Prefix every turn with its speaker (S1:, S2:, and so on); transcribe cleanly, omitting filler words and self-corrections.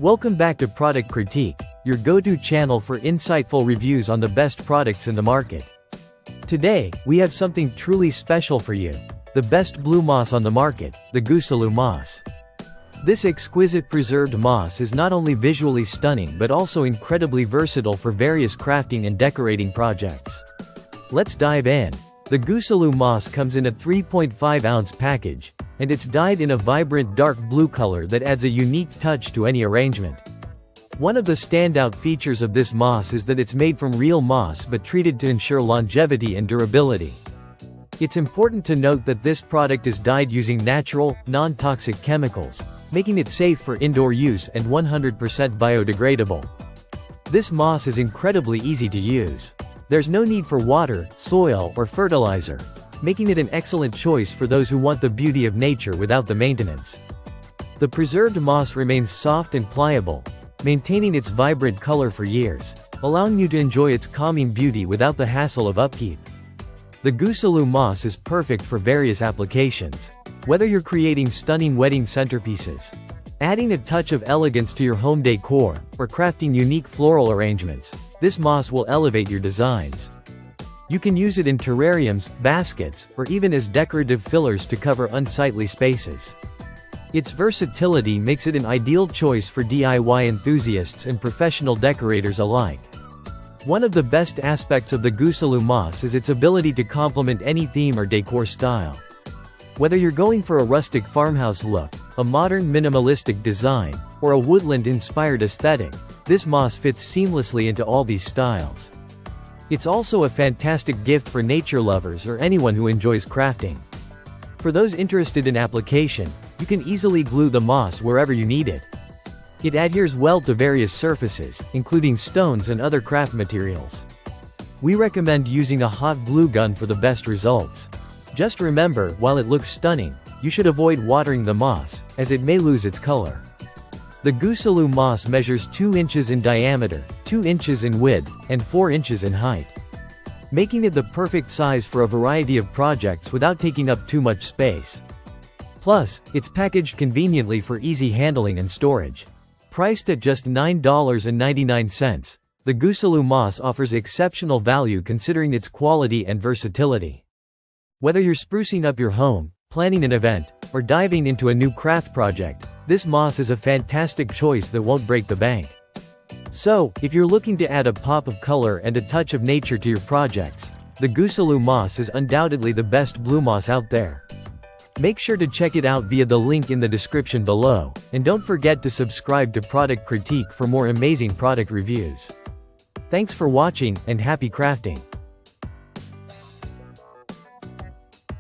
S1: Welcome back to Product Critique, your go-to channel for insightful reviews on the best products in the market. Today, we have something truly special for you. The best blue moss on the market, the Gusaloo moss. This exquisite preserved moss is not only visually stunning but also incredibly versatile for various crafting and decorating projects. Let's dive in. The Gusaloo moss comes in a 3.5-ounce package, and it's dyed in a vibrant dark blue color that adds a unique touch to any arrangement. One of the standout features of this moss is that it's made from real moss but treated to ensure longevity and durability. It's important to note that this product is dyed using natural, non-toxic chemicals, making it safe for indoor use and 100% biodegradable. This moss is incredibly easy to use. There's no need for water, soil, or fertilizer, making it an excellent choice for those who want the beauty of nature without the maintenance. The preserved moss remains soft and pliable, maintaining its vibrant color for years, allowing you to enjoy its calming beauty without the hassle of upkeep. The Gusaloo moss is perfect for various applications. Whether you're creating stunning wedding centerpieces, adding a touch of elegance to your home decor, or crafting unique floral arrangements, this moss will elevate your designs. You can use it in terrariums, baskets, or even as decorative fillers to cover unsightly spaces. Its versatility makes it an ideal choice for DIY enthusiasts and professional decorators alike. One of the best aspects of the Gusaloo moss is its ability to complement any theme or decor style. Whether you're going for a rustic farmhouse look, a modern minimalistic design, or a woodland-inspired aesthetic, this moss fits seamlessly into all these styles. It's also a fantastic gift for nature lovers or anyone who enjoys crafting. For those interested in application, you can easily glue the moss wherever you need it. It adheres well to various surfaces, including stones and other craft materials. We recommend using a hot glue gun for the best results. Just remember, while it looks stunning, you should avoid watering the moss, as it may lose its color. The Gusaloo moss measures 2 inches in diameter, 2 inches in width, and 4 inches in height, making it the perfect size for a variety of projects without taking up too much space. Plus, it's packaged conveniently for easy handling and storage. Priced at just $9.99, the Gusaloo moss offers exceptional value considering its quality and versatility. Whether you're sprucing up your home, planning an event, or diving into a new craft project, this moss is a fantastic choice that won't break the bank. So, if you're looking to add a pop of color and a touch of nature to your projects, the Gusaloo moss is undoubtedly the best blue moss out there. Make sure to check it out via the link in the description below, and don't forget to subscribe to Product Critique for more amazing product reviews. Thanks for watching, and happy crafting!